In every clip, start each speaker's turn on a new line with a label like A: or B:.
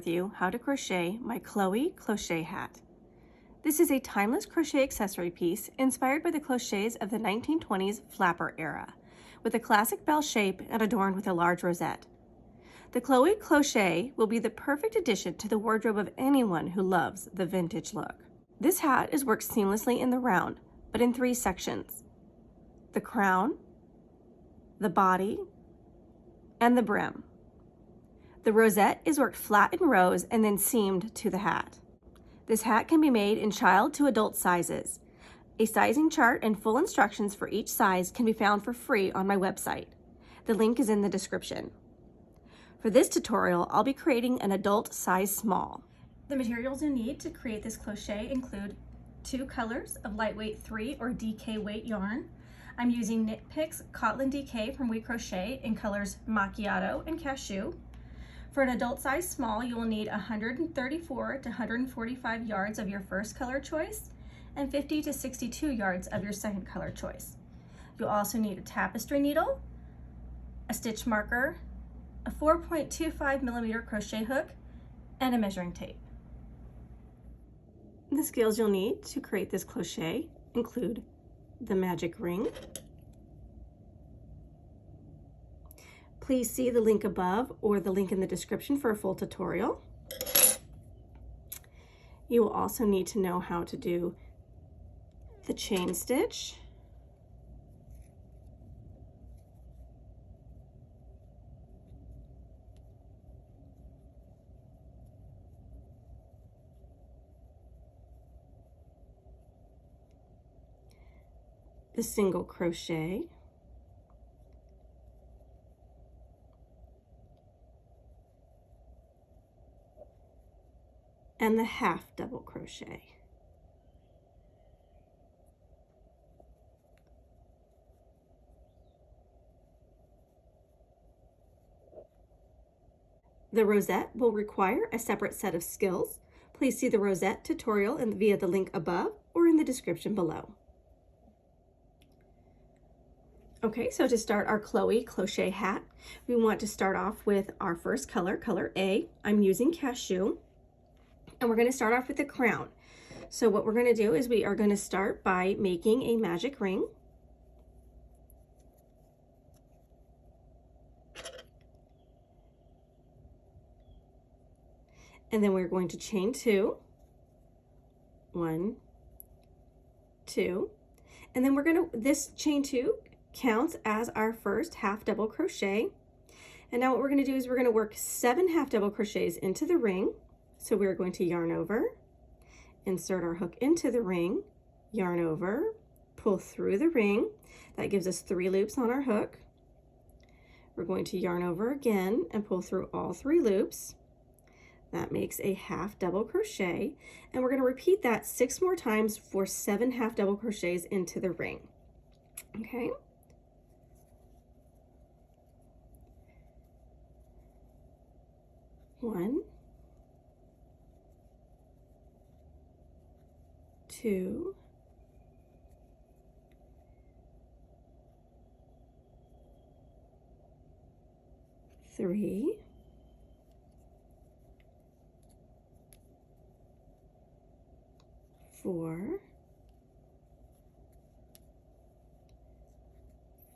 A: with you how to crochet my Chloé Cloche hat. This is a timeless crochet accessory piece inspired by the cloches of the 1920s flapper era, with a classic bell shape and adorned with a large rosette. The Chloé Cloche will be the perfect addition to the wardrobe of anyone who loves the vintage look. This hat is worked seamlessly in the round, but in 3 sections: the crown, the body, and the brim. The rosette is worked flat in rows and then seamed to the hat. This hat can be made in child to adult sizes. A sizing chart and full instructions for each size can be found for free on my website. The link is in the description. For this tutorial, I'll be creating an adult size small. The materials you need to create this crochet include 2 colors of lightweight 3 or DK weight yarn. I'm using Knit Picks Cotton DK from We Crochet in colors Macchiato and Cashew. For an adult size small, you will need 134 to 145 yards of your first color choice and 50 to 62 yards of your second color choice. You'll also need a tapestry needle, a stitch marker, a 4.25 millimeter crochet hook, and a measuring tape. The skills you'll need to create this crochet include the magic ring. Please see the link above or the link in the description for a full tutorial. You will also need to know how to do the chain stitch, the single crochet, and the half double crochet. The rosette will require a separate set of skills. Please see the rosette tutorial via the link above or in the description below. Okay, so to start our Chloé Cloche hat, we want to start off with our first color, color A. I'm using Cashew. And we're going to start off with the crown. So what we're going to do is we are going to start by making a magic ring. And then we're going to chain 2. 1, 2. And then we're going to, this chain 2 counts as our first half double crochet. And now what we're going to do is we're going to work 7 half double crochets into the ring. So we're going to yarn over, insert our hook into the ring, yarn over, pull through the ring. That gives us 3 loops on our hook. We're going to yarn over again and pull through all 3 loops. That makes a half double crochet. And we're going to repeat that 6 more times for 7 half double crochets into the ring. Okay. One, 2, 3, 4,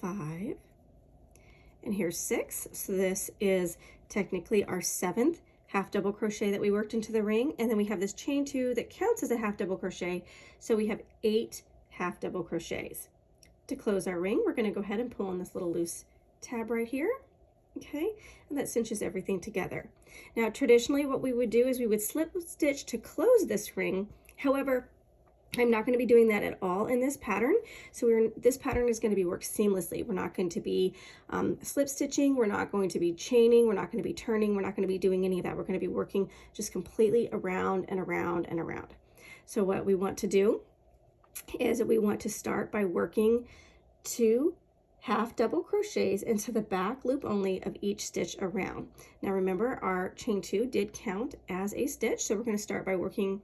A: 5, and here's 6. So this is technically our 7th half double crochet that we worked into the ring, and then we have this chain 2 that counts as a half double crochet, so we have 8 half double crochets. To close our ring, we're going to go ahead and pull on this little loose tab right here, okay, and that cinches everything together. Now traditionally what we would do is we would slip stitch to close this ring. However, I'm not going to be doing that at all in this pattern. So this pattern is going to be worked seamlessly. We're not going to be slip stitching. We're not going to be chaining. We're not going to be turning. We're not going to be doing any of that. We're going to be working just completely around and around and around. So what we want to do is we want to start by working 2 half double crochets into the back loop only of each stitch around. Now remember, our chain 2 did count as a stitch. So we're going to start by working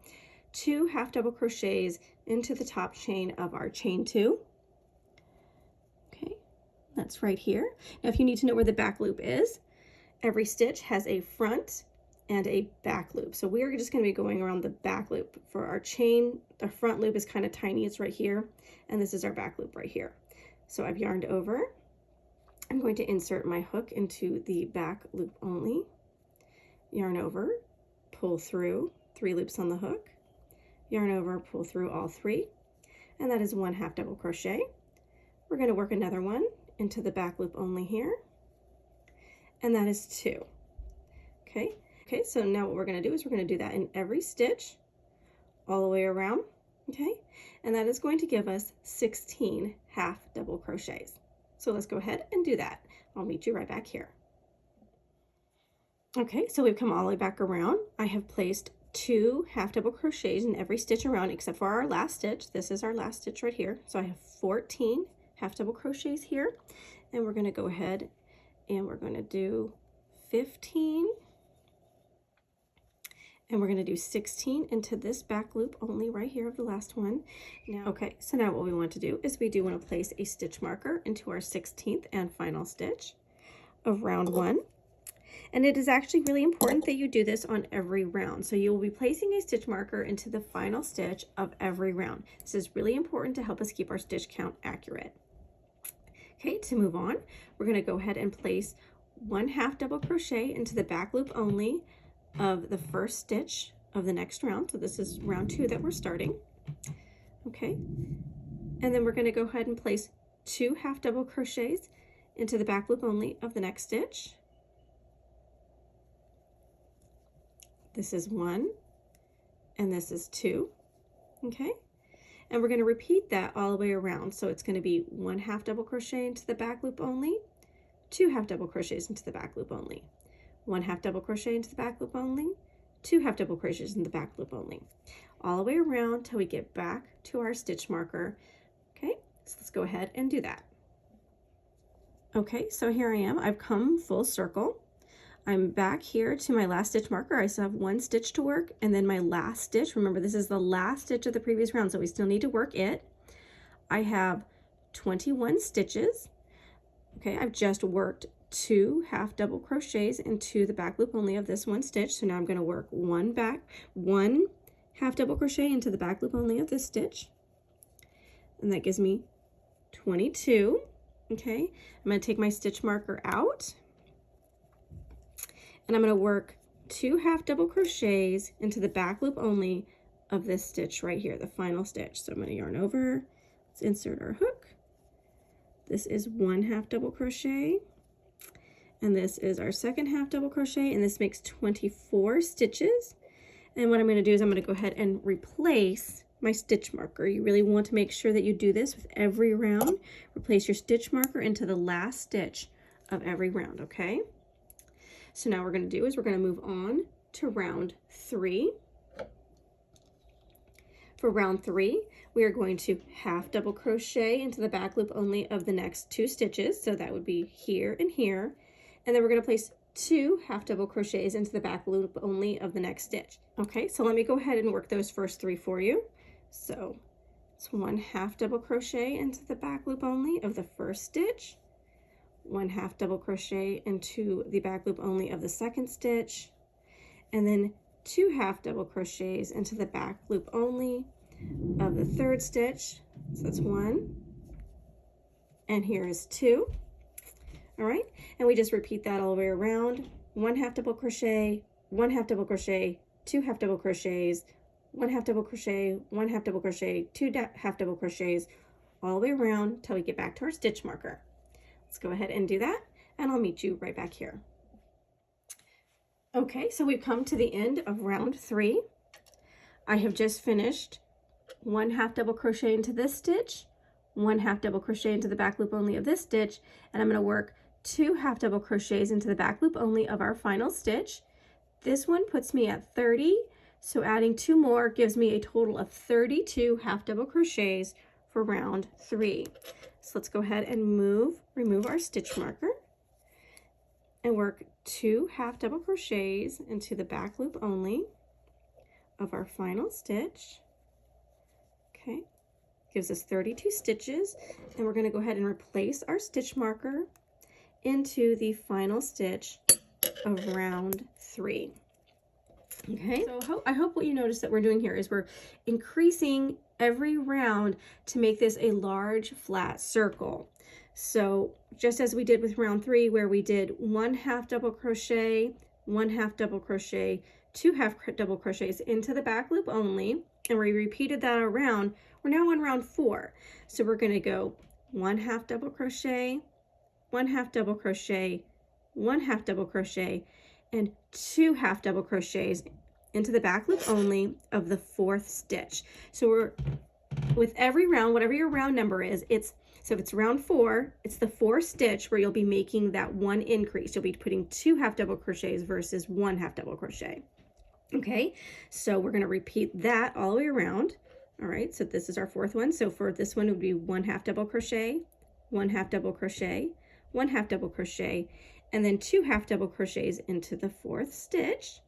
A: 2 half double crochets into the top chain of our chain 2. Okay, that's right here. Now if you need to know where the back loop is, every stitch has a front and a back loop. So we're just going to be going around the back loop. For our chain, the front loop is kind of tiny, it's right here, and this is our back loop right here. So I've yarned over. I'm going to insert my hook into the back loop only, yarn over, pull through, 3 loops on the hook, yarn over, pull through all 3, and that is 1 half double crochet. We're going to work another one into the back loop only here, and that is 2. Okay, so now what we're going to do is we're going to do that in every stitch all the way around, okay, and that is going to give us 16 half double crochets. So let's go ahead and do that. I'll meet you right back here. Okay, so we've come all the way back around. I have placed 2 half double crochets in every stitch around except for our last stitch. This is our last stitch right here. So I have 14 half double crochets here, and we're going to go ahead and we're going to do 15, and we're going to do 16 into this back loop only right here of the last one. Now, okay, so now what we want to do is we do want to place a stitch marker into our 16th and final stitch of round 1. And it is actually really important that you do this on every round. So you will be placing a stitch marker into the final stitch of every round. This is really important to help us keep our stitch count accurate. Okay, to move on, we're going to go ahead and place 1 half double crochet into the back loop only of the first stitch of the next round. So this is round 2 that we're starting. Okay, and then we're going to go ahead and place 2 half double crochets into the back loop only of the next stitch. This is 1 and this is 2. Okay, and we're going to repeat that all the way around. So it's going to be 1 half double crochet into the back loop only, 2 half double crochets into the back loop only, 1 half double crochet into the back loop only, 2 half double crochets in the back loop only, all the way around till we get back to our stitch marker. Okay, so let's go ahead and do that. Okay, so here I am. I've come full circle. I'm back here to my last stitch marker. I still have 1 stitch to work, and then my last stitch. Remember, this is the last stitch of the previous round, so we still need to work it. I have 21 stitches. Okay, I've just worked 2 half double crochets into the back loop only of this 1 stitch. So now I'm going to work 1 half double crochet into the back loop only of this stitch, and that gives me 22. Okay, I'm going to take my stitch marker out, and I'm going to work 2 half double crochets into the back loop only of this stitch right here, the final stitch. So I'm going to yarn over, let's insert our hook. This is 1 half double crochet, and this is our 2nd half double crochet, and this makes 24 stitches. And what I'm going to do is I'm going to go ahead and replace my stitch marker. You really want to make sure that you do this with every round. Replace your stitch marker into the last stitch of every round, okay? So now what we're going to do is we're going to move on to round 3. For round 3, we are going to half double crochet into the back loop only of the next 2 stitches. So that would be here and here. And then we're going to place 2 half double crochets into the back loop only of the next stitch. Okay, so let me go ahead and work those first 3 for you. So it's 1 half double crochet into the back loop only of the first stitch, 1 half double crochet into the back loop only of the second stitch, and then 2 half double crochets into the back loop only of the third stitch. So that's 1, and here is 2. All right, and we just repeat that all the way around. 1 half double crochet, 1 half double crochet, 2 half double crochets, 1 half double crochet, 1 half double crochet, 2 half double crochets, all the way around till we get back to our stitch marker. Let's go ahead and do that, and I'll meet you right back here. Okay, so we've come to the end of round 3. I have just finished 1 half double crochet into this stitch, 1 half double crochet into the back loop only of this stitch, and I'm going to work 2 half double crochets into the back loop only of our final stitch. This one puts me at 30, so adding 2 more gives me a total of 32 half double crochets for round 3. So let's go ahead and remove our stitch marker and work 2 half double crochets into the back loop only of our final stitch. Okay, gives us 32 stitches, and we're going to go ahead and replace our stitch marker into the final stitch of round 3. Okay, so I hope what you notice that we're doing here is we're increasing every round to make this a large flat circle. So just as we did with round 3, where we did 1 half double crochet, 1 half double crochet, 2 half double crochets into the back loop only, and we repeated that around, we're now on round 4. So we're going to go 1 half double crochet, 1 half double crochet, 1 half double crochet, and 2 half double crochets into the back loop only of the 4th stitch. So we're, with every round, whatever your round number is, so if it's round 4, it's the 4th stitch where you'll be making that 1 increase. You'll be putting 2 half double crochets versus 1 half double crochet. Okay, so we're going to repeat that all the way around. All right, so this is our 4th one. So for this one, it would be 1 half double crochet, 1 half double crochet, 1 half double crochet, and then 2 half double crochets into the 4th stitch,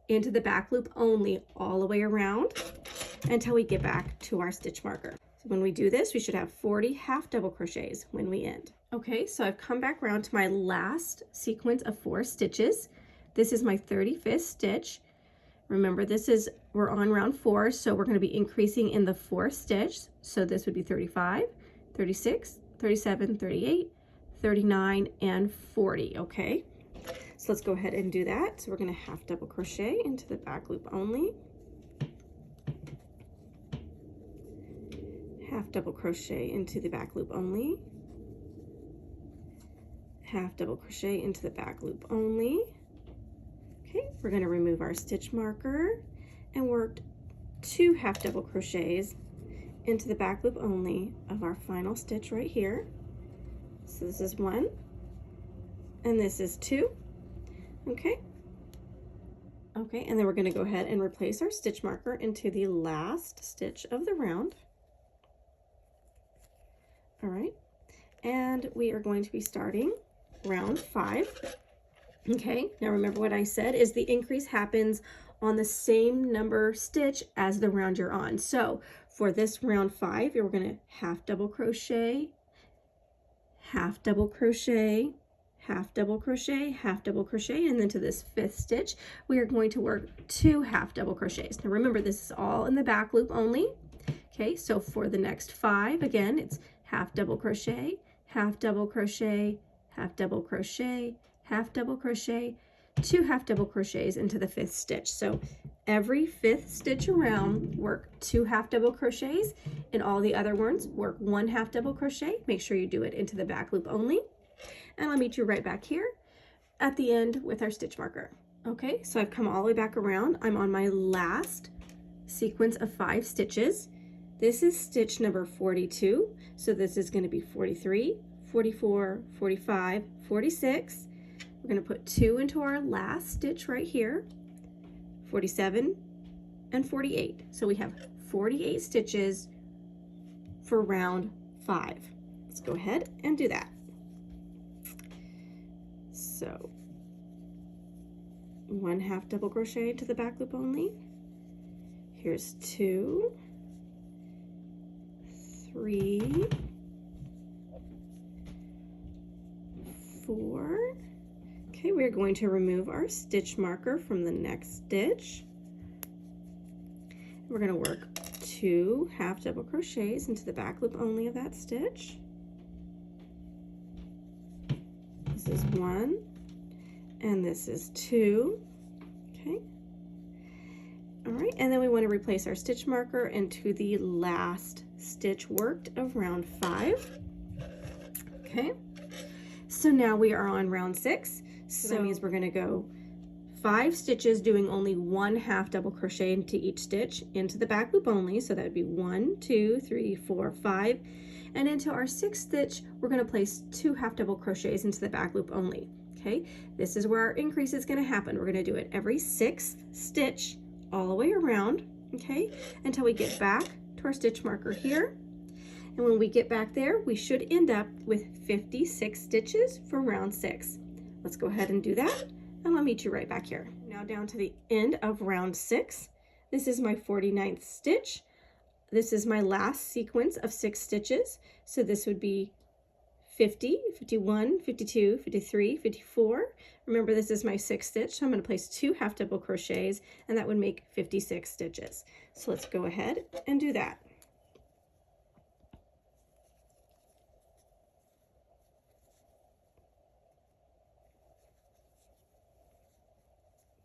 A: into the back loop only all the way around until we get back to our stitch marker. So when we do this, we should have 40 half double crochets when we end. Okay, so I've come back around to my last sequence of 4 stitches. This is my 35th stitch. Remember, we're on round 4, so we're going to be increasing in the 4th stitch. So this would be 35, 36, 37, 38, 39, and 40, okay? So let's go ahead and do that. So we're going to half double crochet into the back loop only, half double crochet into the back loop only, half double crochet into the back loop only. Okay, we're going to remove our stitch marker and work 2 half double crochets into the back loop only of our final stitch right here. So this is 1 and this is 2. Okay, and then we're going to go ahead and replace our stitch marker into the last stitch of the round. All right, and we are going to be starting round 5. Okay, now remember what I said is the increase happens on the same number stitch as the round you're on. So for this round 5, you're going to half double crochet, half double crochet, half double crochet, half double crochet, and then to this 5th stitch, we are going to work 2 half double crochets. Now remember, this is all in the back loop only. Okay, so for the next 5, again, it's half double crochet, half double crochet, half double crochet, half double crochet, 2 half double crochets into the 5th stitch. So every 5th stitch around, work 2 half double crochets, and all the other ones work 1 half double crochet. Make sure you do it into the back loop only. And I'll meet you right back here at the end with our stitch marker. Okay, so I've come all the way back around. I'm on my last sequence of 5 stitches. This is stitch number 42. So this is going to be 43, 44, 45, 46. We're going to put 2 into our last stitch right here, 47 and 48. So we have 48 stitches for round 5. Let's go ahead and do that. So 1 half double crochet into the back loop only. Here's 2, 3, 4. Okay, we're going to remove our stitch marker from the next stitch. We're going to work 2 half double crochets into the back loop only of that stitch. This is 1 and this is 2. Okay. All right, and then we want to replace our stitch marker into the last stitch worked of round 5. Okay. So now we are on round 6. So that means we're going to go 5 stitches doing only 1 half double crochet into each stitch into the back loop only. So that would be 1, 2, 3, 4, 5. And into our 6th stitch, we're going to place 2 half double crochets into the back loop only. Okay, this is where our increase is going to happen. We're going to do it every 6th stitch all the way around, okay, until we get back to our stitch marker here. And when we get back there, we should end up with 56 stitches for round 6. Let's go ahead and do that, and I'll meet you right back here. Now down to the end of round 6. This is my 49th stitch. This is my last sequence of 6 stitches. So this would be 50, 51, 52, 53, 54. Remember, this is my 6th stitch, so I'm going to place 2 half double crochets, and that would make 56 stitches. So let's go ahead and do that.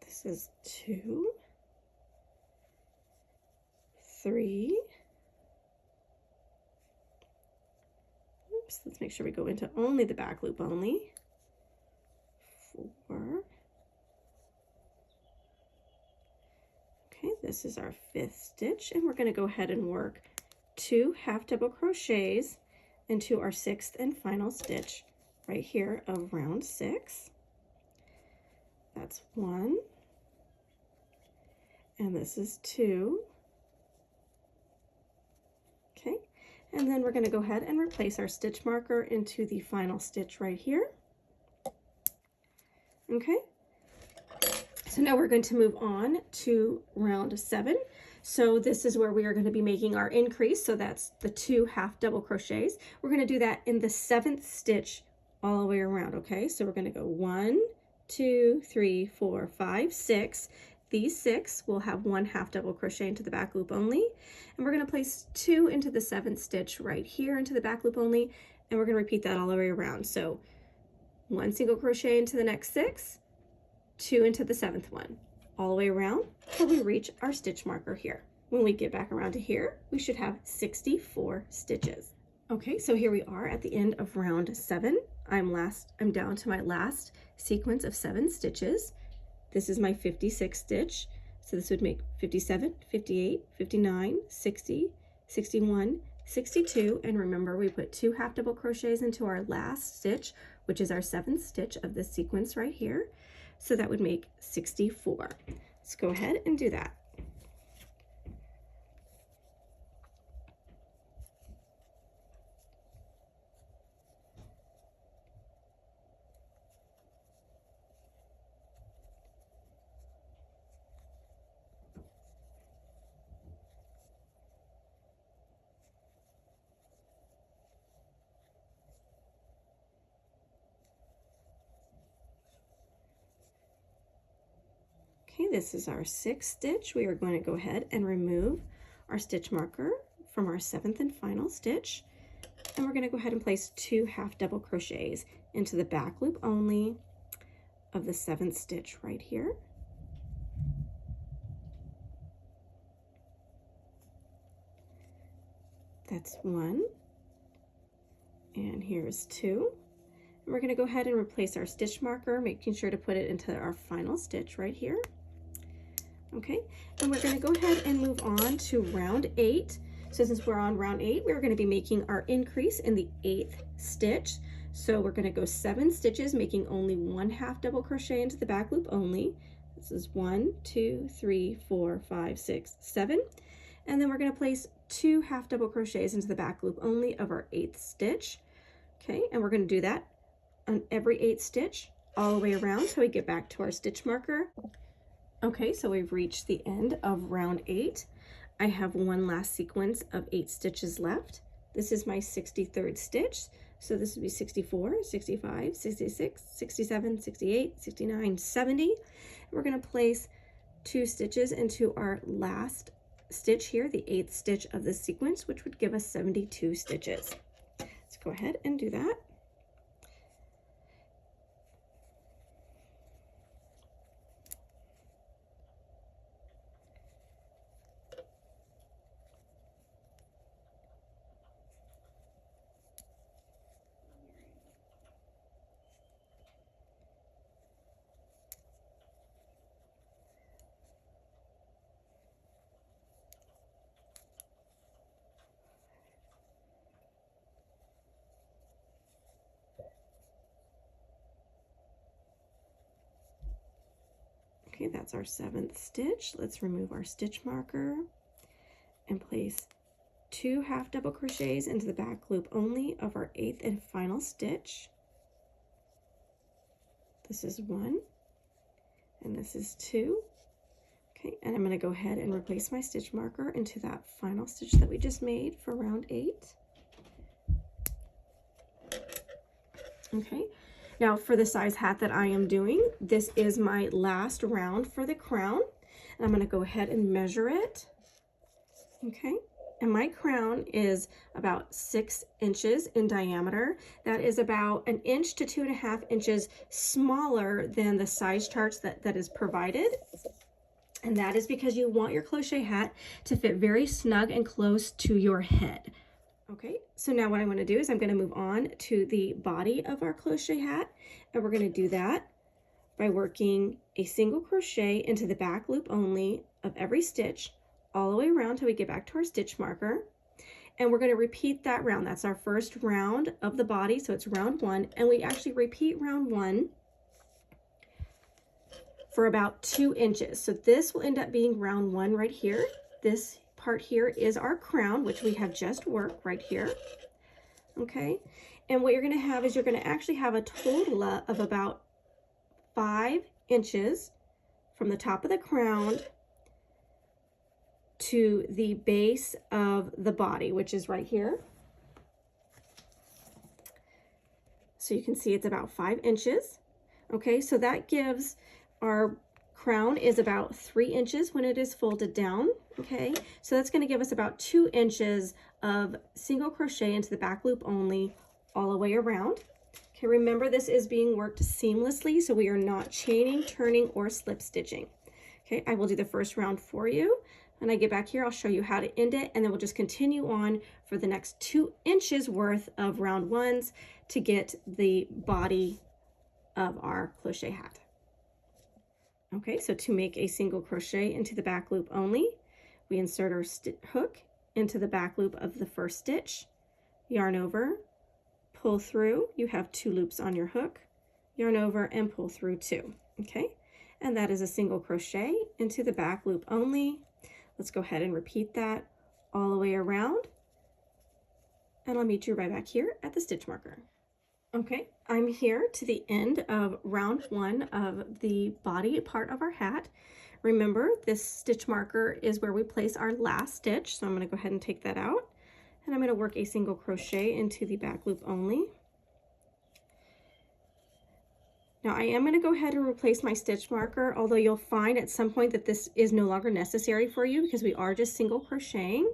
A: This is 2, 3, oops, let's make sure we go into only the back loop only, 4, okay, this is our 5th stitch, and we're going to go ahead and work 2 half double crochets into our 6th and final stitch right here of round 6. That's 1, and this is 2. Okay, and then we're going to go ahead and replace our stitch marker into the final stitch right here. Okay, so now we're going to move on to round 7. So this is where we are going to be making our increase. So that's the 2 half double crochets. We're going to do that in the 7th stitch all the way around. Okay, so we're going to go 1, 2, 3, 4, 5, 6. These 6 will have 1 half double crochet into the back loop only, and we're going to place 2 into the 7th stitch right here into the back loop only, and we're going to repeat that all the way around. So 1 single crochet into the next 6, 2 into the 7th one, all the way around till we reach our stitch marker here. When we get back around to here, we should have 64 stitches. Okay, so here we are at the end of round 7. I'm down to my last sequence of 7 stitches. This is my 56th stitch, so this would make 57, 58, 59, 60, 61, 62, and remember we put 2 half double crochets into our last stitch, which is our 7th stitch of this sequence right here, so that would make 64. Let's go ahead and do that. Okay, this is our 6th stitch. We are going to go ahead and remove our stitch marker from our 7th and final stitch, and we're going to go ahead and place 2 half double crochets into the back loop only of the 7th stitch right here. That's 1, and here's 2. And we're going to go ahead and replace our stitch marker, making sure to put it into our final stitch right here. Okay, and we're going to go ahead and move on to round 8. So since we're on round 8, we're going to be making our increase in the 8th stitch. So we're going to go 7 stitches, making only 1 half double crochet into the back loop only. This is 1, 2, 3, 4, 5, 6, 7. And then we're going to place 2 half double crochets into the back loop only of our 8th stitch. Okay, and we're going to do that on every 8th stitch all the way around till we get back to our stitch marker. Okay, so we've reached the end of round 8. I have one last sequence of 8 stitches left. This is my 63rd stitch. So this would be 64, 65, 66, 67, 68, 69, 70. We're going to place 2 stitches into our last stitch here, the 8th stitch of this sequence, which would give us 72 stitches. Let's go ahead and do that. Okay, that's our 7th stitch. Let's remove our stitch marker and place 2 half double crochets into the back loop only of our 8th and final stitch. This is 1, and this is 2. Okay, and I'm going to go ahead and replace my stitch marker into that final stitch that we just made for round 8. Okay, now for the size hat that I am doing, this is my last round for the crown. And I'm going to go ahead and measure it. Okay, and my crown is about 6 inches in diameter. That is about 1 inch to 2.5 inches smaller than the size charts that is provided. And that is because you want your crochet hat to fit very snug and close to your head. Okay, so now what I'm going to do is I'm going to move on to the body of our crochet hat, and we're going to do that by working a single crochet into the back loop only of every stitch all the way around till we get back to our stitch marker. And we're going to repeat that round. That's our first round of the body, so it's round 1, and we actually repeat round 1 for about 2 inches. So this will end up being round 1 right here. This part here is our crown, which we have just worked right here. Okay, and what you're going to have is you're going to actually have a total of about 5 inches from the top of the crown to the base of the body, which is right here. So you can see it's about 5 inches. Okay, so that gives our crown is about 3 inches when it is folded down. Okay, so that's going to give us about 2 inches of single crochet into the back loop only all the way around. Okay, remember this is being worked seamlessly, so we are not chaining, turning, or slip stitching. Okay, I will do the first round for you. When I get back here, I'll show you how to end it, and then we'll just continue on for the next 2 inches worth of round 1s to get the body of our crochet hat. Okay, so to make a single crochet into the back loop only, we insert our hook into the back loop of the first stitch, yarn over, pull through. You have 2 loops on your hook, yarn over, and pull through 2. Okay, and that is a single crochet into the back loop only. Let's go ahead and repeat that all the way around, and I'll meet you right back here at the stitch marker. Okay, I'm here to the end of round 1 of the body part of our hat. Remember, this stitch marker is where we place our last stitch, so I'm going to go ahead and take that out, and I'm going to work a single crochet into the back loop only. Now I am going to go ahead and replace my stitch marker, although you'll find at some point that this is no longer necessary for you because we are just single crocheting.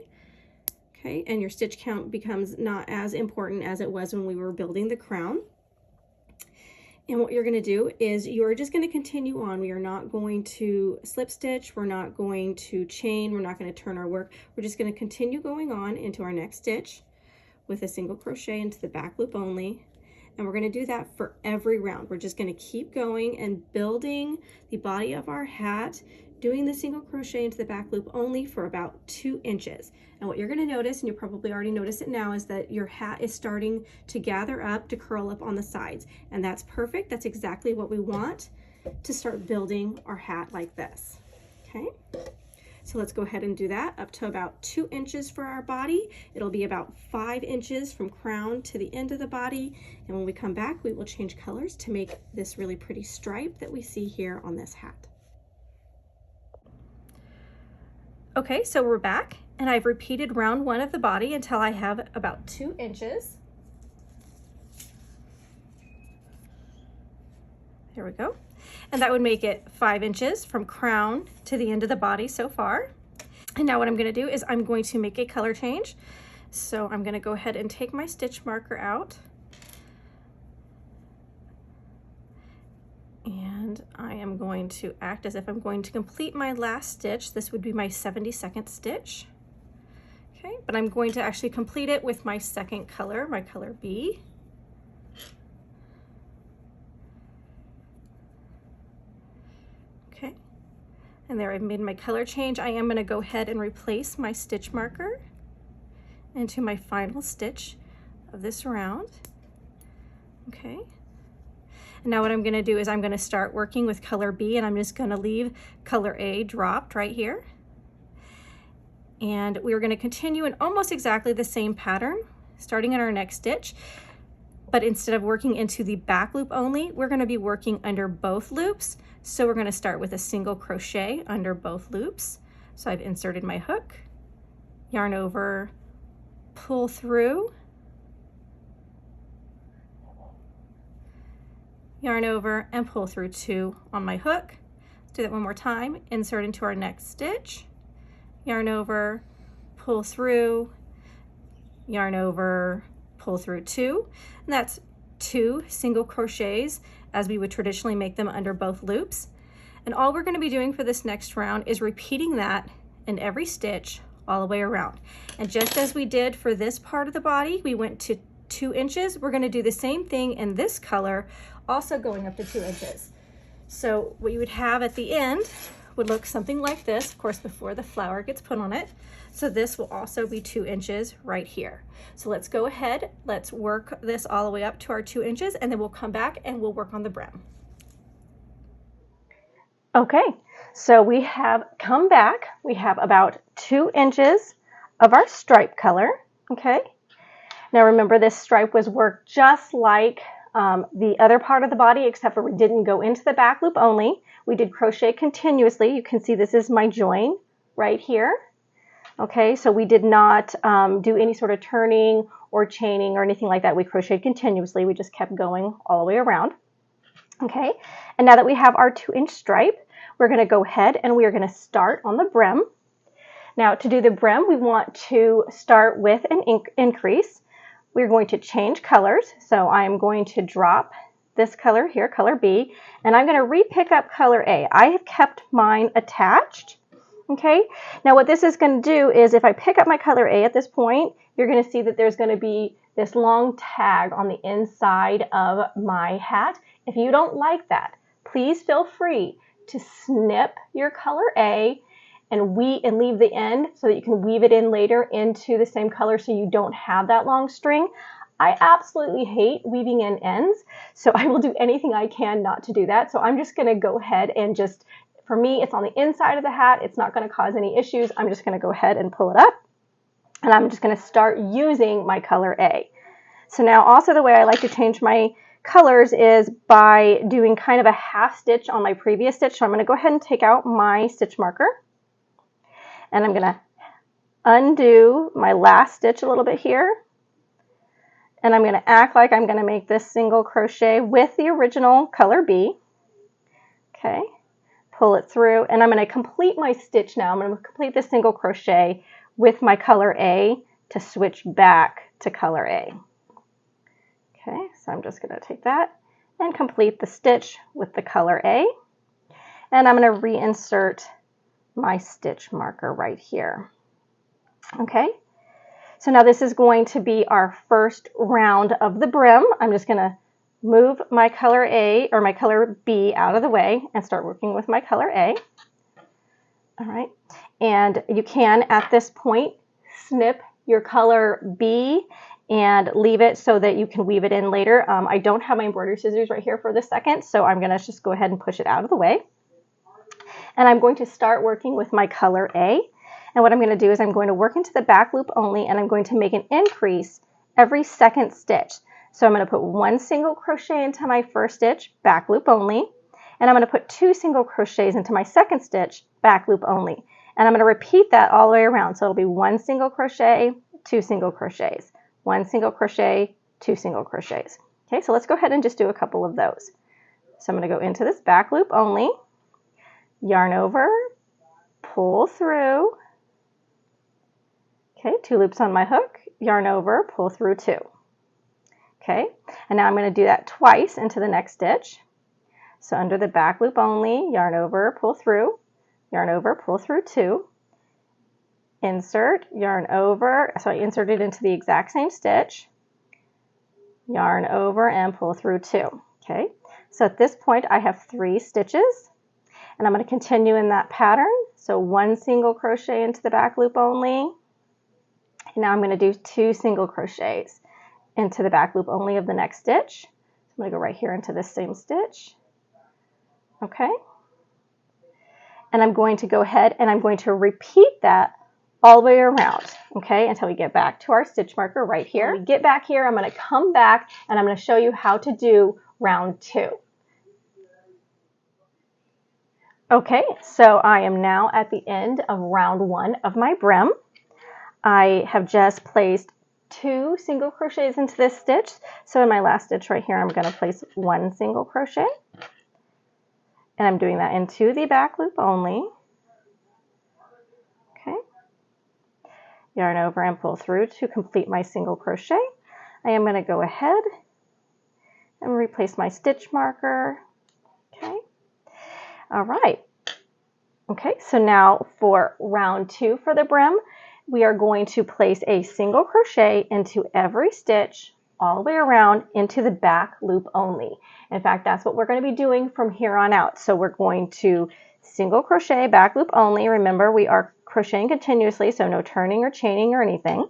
A: Okay, and your stitch count becomes not as important as it was when we were building the crown. And what you're going to do is you're just going to continue on. We are not going to slip stitch, we're not going to chain, we're not going to turn our work. We're just going to continue going on into our next stitch with a single crochet into the back loop only. And we're going to do that for every round. We're just going to keep going and building the body of our hat, doing the single crochet into the back loop only for about 2 inches. And what you're going to notice, and you probably already noticed it now, is that your hat is starting to gather up, to curl up on the sides. And that's perfect. That's exactly what we want to start building our hat like this. Okay, so let's go ahead and do that up to about 2 inches for our body. It'll be about 5 inches from crown to the end of the body. And when we come back, we will change colors to make this really pretty stripe that we see here on this hat. Okay, so we're back, and I've repeated round 1 of the body until I have about 2 inches. There we go. And that would make it 5 inches from crown to the end of the body so far. And now what I'm going to do is I'm going to make a color change. So I'm going to go ahead and take my stitch marker out. And I am going to act as if I'm going to complete my last stitch. This would be my 72nd stitch. Okay, but I'm going to actually complete it with my second color, my color B. Okay, and there I've made my color change. I am going to go ahead and replace my stitch marker into my final stitch of this round. Okay. Now what I'm going to do is I'm going to start working with color B, and I'm just going to leave color A dropped right here. And we're going to continue in almost exactly the same pattern, starting in our next stitch. But instead of working into the back loop only, we're going to be working under both loops. So we're going to start with a single crochet under both loops. So I've inserted my hook, yarn over, pull through, yarn over, and pull through 2 on my hook. Let's do that one more time. Insert into our next stitch, yarn over, pull through, yarn over, pull through 2, and that's 2 single crochets as we would traditionally make them under both loops. And all we're going to be doing for this next round is repeating that in every stitch all the way around. And just as we did for this part of the body, we went to 2 inches, we're going to do the same thing in this color, also going up to 2 inches. So what you would have at the end would look something like this, of course, before the flower gets put on it. So this will also be 2 inches right here. So let's go ahead, let's work this all the way up to our 2 inches, and then we'll come back and we'll work on the brim. Okay, so we have come back. We have about 2 inches of our stripe color, okay? Now remember, this stripe was worked just like the other part of the body, except for we didn't go into the back loop only. We did crochet continuously. You can see this is my join right here. Okay, so we did not do any sort of turning or chaining or anything like that. We crocheted continuously. We just kept going all the way around. Okay, and now that we have our 2-inch stripe, we're going to go ahead and we are going to start on the brim. Now to do the brim, we want to start with an increase. We're going to change colors. So I'm going to drop this color here, color B, and I'm going to re-pick up color A. I have kept mine attached. Okay, now what this is going to do is if I pick up my color A at this point, you're going to see that there's going to be this long tag on the inside of my hat. If you don't like that, please feel free to snip your color A and leave the end so that you can weave it in later into the same color so you don't have that long string. I absolutely hate weaving in ends, so I will do anything I can not to do that. So I'm just going to go ahead and just, for me, it's on the inside of the hat. It's not going to cause any issues. I'm just going to go ahead and pull it up, and I'm just going to start using my color A. So now also the way I like to change my colors is by doing kind of a half stitch on my previous stitch. So I'm going to go ahead and take out my stitch marker, and I'm going to undo my last stitch a little bit here, and I'm going to act like I'm going to make this single crochet with the original color B. Okay, pull it through, and I'm going to complete my stitch now. I'm going to complete this single crochet with my color A to switch back to color A. Okay, so I'm just going to take that and complete the stitch with the color A, and I'm going to reinsert my stitch marker right here. Okay, so now this is going to be our first round of the brim. I'm just going to move my color A or my color B out of the way and start working with my color A. All right, and you can at this point snip your color B and leave it so that you can weave it in later. I don't have my embroidery scissors right here for the second, so I'm going to just go ahead and push it out of the way. And I'm going to start working with my color A. And what I'm going to do is I'm going to work into the back loop only, and I'm going to make an increase every second stitch. So I'm going to put 1 single crochet into my first stitch, back loop only, and I'm going to put 2 single crochets into my second stitch, back loop only. And I'm going to repeat that all the way around. So it'll be 1 single crochet, 2 single crochets, 1 single crochet, 2 single crochets. Okay, so let's go ahead and just do a couple of those. So I'm going to go into this back loop only, yarn over, pull through, okay, 2 loops on my hook, yarn over, pull through 2. Okay, and now I'm going to do that twice into the next stitch. So under the back loop only, yarn over, pull through, yarn over, pull through 2, insert, yarn over, so I inserted into the exact same stitch, yarn over and pull through 2. Okay, so at this point I have 3 stitches, and I'm going to continue in that pattern. So 1 single crochet into the back loop only, and now I'm going to do 2 single crochets into the back loop only of the next stitch. So I'm going to go right here into this same stitch. Okay, and I'm going to go ahead and I'm going to repeat that all the way around, okay, until we get back to our stitch marker right here. When we get back here, I'm going to come back and I'm going to show you how to do round 2. Okay, so I am now at the end of round 1 of my brim. I have just placed 2 single crochets into this stitch. So in my last stitch right here, I'm going to place 1 single crochet. And I'm doing that into the back loop only. Okay. Yarn over and pull through to complete my single crochet. I am going to go ahead and replace my stitch marker. Okay. All right. Okay, so now for round 2 for the brim, we are going to place a single crochet into every stitch all the way around into the back loop only. In fact, that's what we're going to be doing from here on out. So we're going to single crochet, back loop only. Remember, we are crocheting continuously, so no turning or chaining or anything.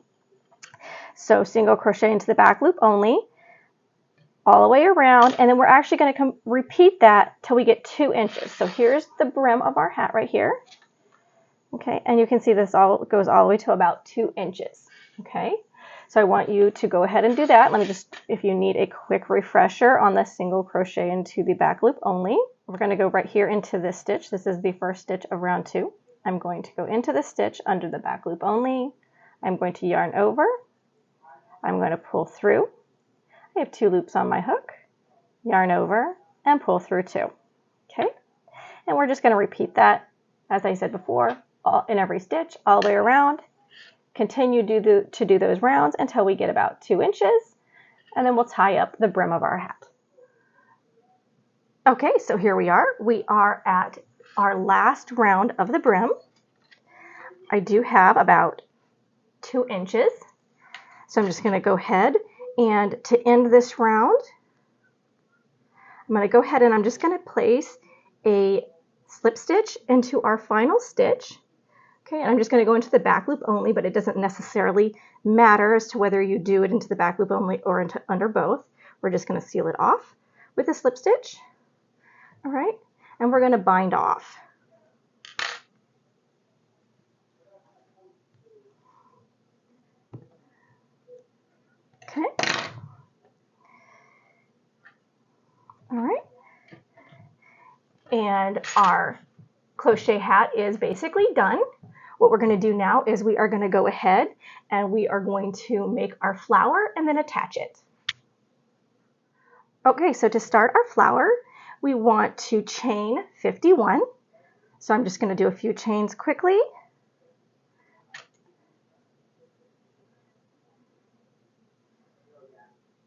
A: So single crochet into the back loop only, all the way around, and then we're actually going to repeat that till we get 2 inches. So here's the brim of our hat right here. Okay, and you can see this all goes all the way to about 2 inches. Okay, so I want you to go ahead and do that. Let me just, if you need a quick refresher on the single crochet into the back loop only, we're going to go right here into this stitch. This is the first stitch of round 2. I'm going to go into the stitch under the back loop only. I'm going to yarn over. I'm going to pull through. I have 2 loops on my hook, yarn over, and pull through 2. Okay, and we're just going to repeat that, as I said before, in every stitch, all the way around. Continue to do those rounds until we get about 2 inches, and then we'll tie up the brim of our hat. Okay, so here we are. We are at our last round of the brim. I do have about 2 inches, so I'm just going to go ahead. And to end this round, I'm going to go ahead and I'm just going to place a slip stitch into our final stitch. Okay, and I'm just going to go into the back loop only, but it doesn't necessarily matter as to whether you do it into the back loop only or into under both. We're just going to seal it off with a slip stitch. All right, and we're going to bind off. Okay. All right. And our crochet hat is basically done. What we're going to do now is we are going to go ahead and we are going to make our flower and then attach it. Okay, so to start our flower, we want to chain 51. So I'm just going to do a few chains quickly.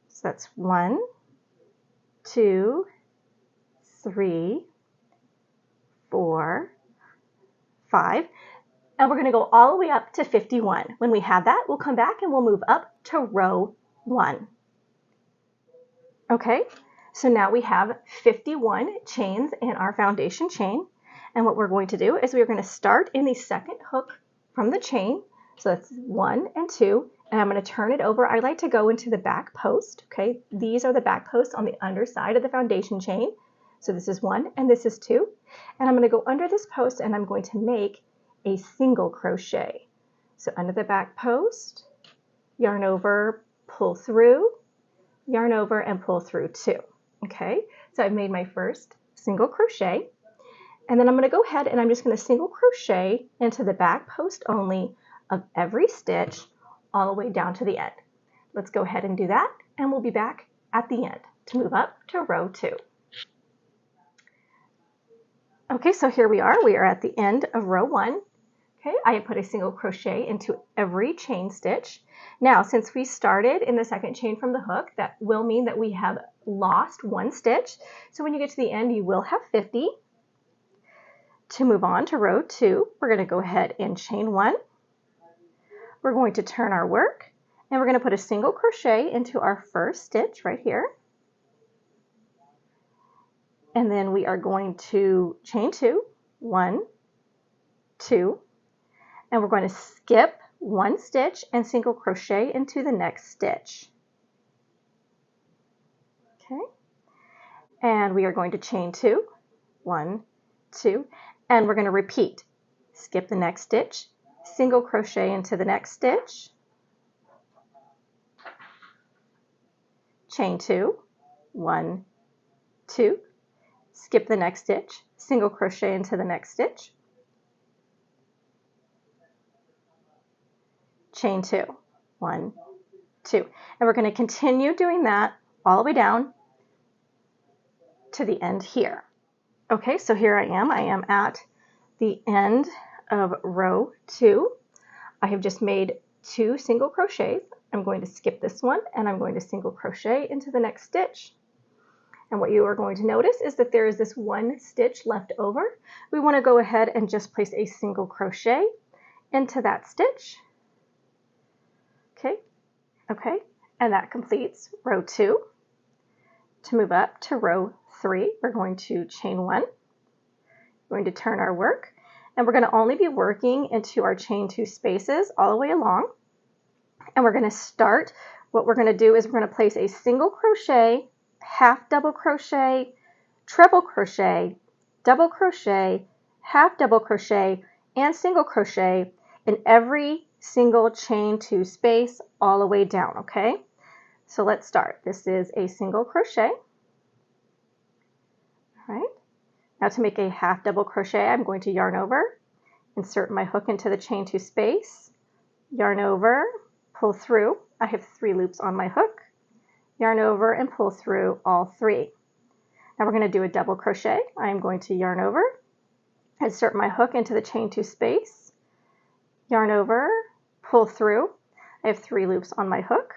A: So that's 1, 2, 3, 4, 5, and we're going to go all the way up to 51. When we have that, we'll come back and we'll move up to row 1. Okay, so now we have 51 chains in our foundation chain, and what we're going to do is we're going to start in the second hook from the chain. So that's 1 and 2, and I'm going to turn it over. I like to go into the back post. Okay, these are the back posts on the underside of the foundation chain. So this is 1 and this is 2, and I'm going to go under this post and I'm going to make a single crochet. So under the back post, yarn over, pull through, yarn over, and pull through 2. Okay, so I've made my first single crochet, and then I'm going to go ahead and I'm just going to single crochet into the back post only of every stitch all the way down to the end. Let's go ahead and do that, and we'll be back at the end to move up to row 2. Okay, so here we are. We are at the end of row 1. Okay, I have put a single crochet into every chain stitch. Now, since we started in the second chain from the hook, that will mean that we have lost 1 stitch. So when you get to the end, you will have 50. To move on to row 2, we're going to go ahead and chain 1. We're going to turn our work, and we're going to put a single crochet into our first stitch right here. And then we are going to chain 2, 1, 2, and we're going to skip 1 stitch and single crochet into the next stitch. Okay, and we are going to chain 2, 1, 2, and we're going to repeat. Skip the next stitch, single crochet into the next stitch, chain 2, 1, 2, skip the next stitch, single crochet into the next stitch, chain 2, 1, 2. And we're going to continue doing that all the way down to the end here. Okay, so here I am at the end of row 2. I have just made 2 single crochets. I'm going to skip this one and I'm going to single crochet into the next stitch. And what you are going to notice is that there is this 1 stitch left over. We want to go ahead and just place a single crochet into that stitch. Okay, and that completes row 2. To move up to row 3, we're going to chain 1. We're going to turn our work, and we're going to only be working into our chain 2 spaces all the way along. And we're going to start, what we're going to do is we're going to place a single crochet, half double crochet, treble crochet, double crochet, half double crochet, and single crochet in every single chain 2 space all the way down, okay? So let's start. This is a single crochet. All right. Now to make a half double crochet, I'm going to yarn over, insert my hook into the chain 2 space, yarn over, pull through. I have 3 loops on my hook, yarn over and pull through all 3. Now we're going to do a double crochet. I'm going to yarn over, insert my hook into the chain 2 space, yarn over, pull through. I have 3 loops on my hook,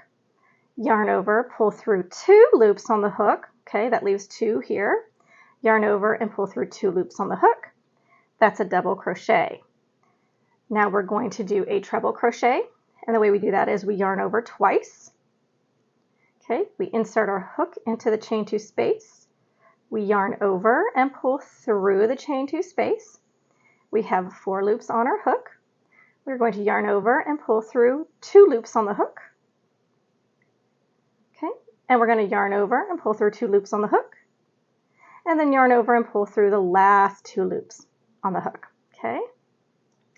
A: yarn over, pull through 2 loops on the hook. Okay, that leaves 2 here. Yarn over and pull through 2 loops on the hook. That's a double crochet. Now we're going to do a treble crochet, and the way we do that is we yarn over twice. Okay, we insert our hook into the chain 2 space. We yarn over and pull through the chain 2 space. We have 4 loops on our hook. We're going to yarn over and pull through 2 loops on the hook. Okay, and we're going to yarn over and pull through 2 loops on the hook. And then yarn over and pull through the last 2 loops on the hook. Okay,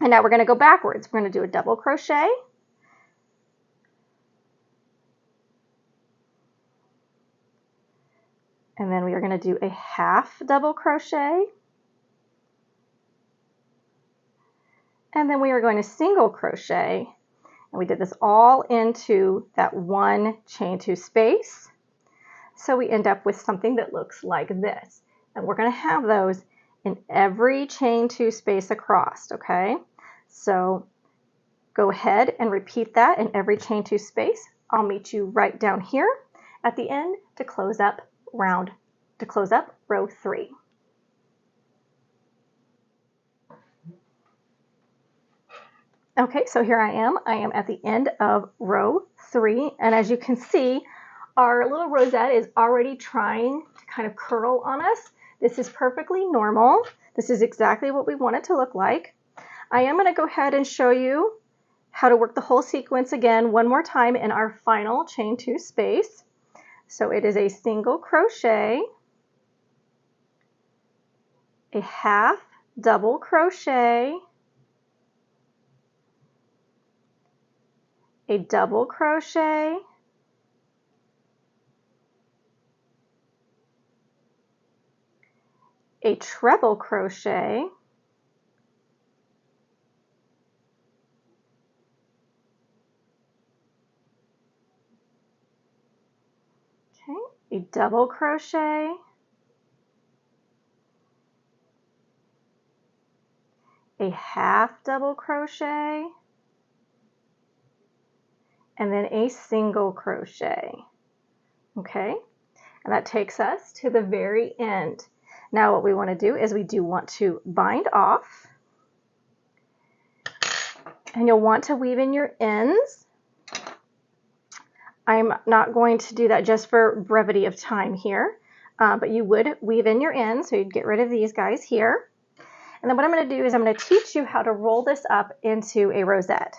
A: and now we're going to go backwards. We're going to do a double crochet. And then we are going to do a half double crochet. And then we are going to single crochet, and we did this all into that 1 chain 2 space. So we end up with something that looks like this. And we're going to have those in every chain 2 space across, okay? So go ahead and repeat that in every chain 2 space. I'll meet you right down here at the end to close up row 3. Okay, so here I am at the end of row 3, and as you can see, our little rosette is already trying to kind of curl on us. This is perfectly normal. This is exactly what we want it to look like. I am going to go ahead and show you how to work the whole sequence again one more time in our final chain 2 space. So it is a single crochet, a half double crochet, a double crochet, a treble crochet, okay, a double crochet, a half double crochet, and then a single crochet. Okay, and that takes us to the very end. Now what we want to do is we do want to bind off, and you'll want to weave in your ends. I'm not going to do that just for brevity of time here, but you would weave in your ends, so you'd get rid of these guys here. And then what I'm going to do is I'm going to teach you how to roll this up into a rosette.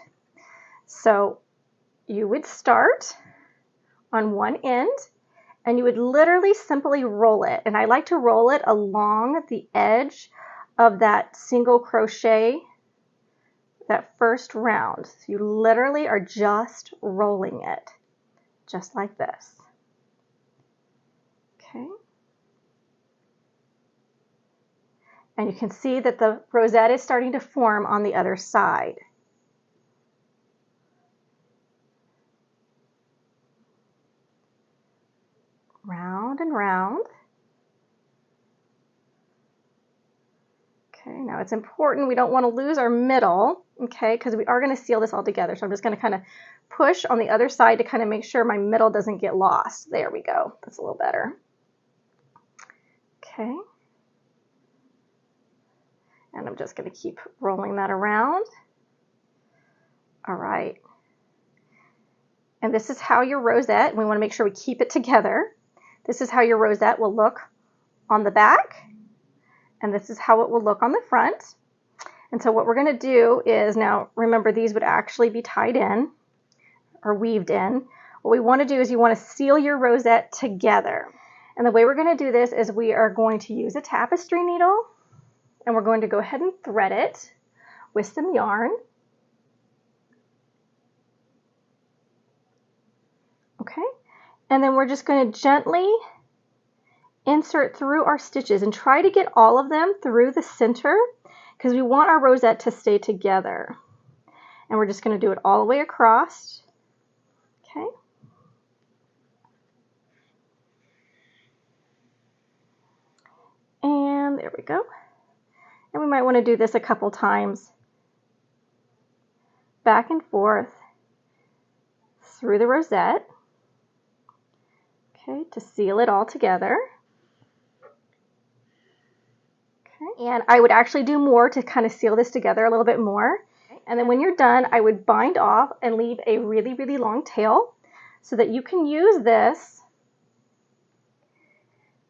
A: So you would start on one end, and you would literally simply roll it. And I like to roll it along the edge of that single crochet, that first round. So you literally are just rolling it, just like this. Okay. And you can see that the rosette is starting to form on the other side. round and round. Okay, now it's important, we don't want to lose our middle, okay, because we are going to seal this all together. So I'm just going to kind of push on the other side to kind of make sure my middle doesn't get lost. There we go. That's a little better. Okay. And I'm just going to keep rolling that around. All right. And this is how your rosette, we want to make sure we keep it together. This is how your rosette will look on the back. And this is how it will look on the front. And so what we're going to do is, now remember these would actually be tied in or weaved in. What we want to do is you want to seal your rosette together. And the way we're going to do this is we are going to use a tapestry needle, and we're going to go ahead and thread it with some yarn. Okay, and then we're just going to gently insert through our stitches and try to get all of them through the center, because we want our rosette to stay together. And we're just going to do it all the way across. Okay. And there we go. And we might want to do this a couple times. Back and forth through the rosette. Okay, to seal it all together. Okay, and I would actually do more to kind of seal this together a little bit more. And then when you're done, I would bind off and leave a really, really long tail so that you can use this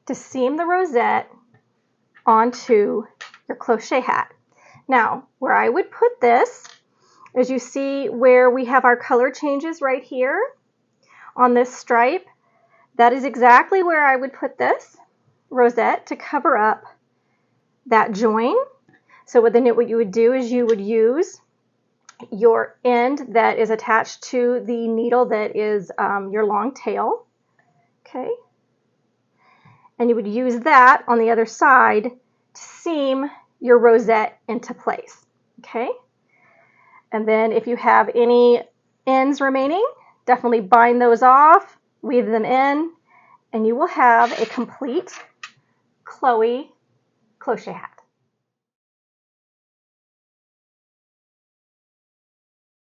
A: to seam the rosette onto your crochet hat. Now, where I would put this, as you see where we have our color changes right here on this stripe, that is exactly where I would put this rosette to cover up that join. So what you would do is you would use your end that is attached to the needle that is your long tail, okay? And you would use that on the other side to seam your rosette into place, okay? And then if you have any ends remaining, definitely bind those off, weave them in, and you will have a complete Chloé Cloche hat.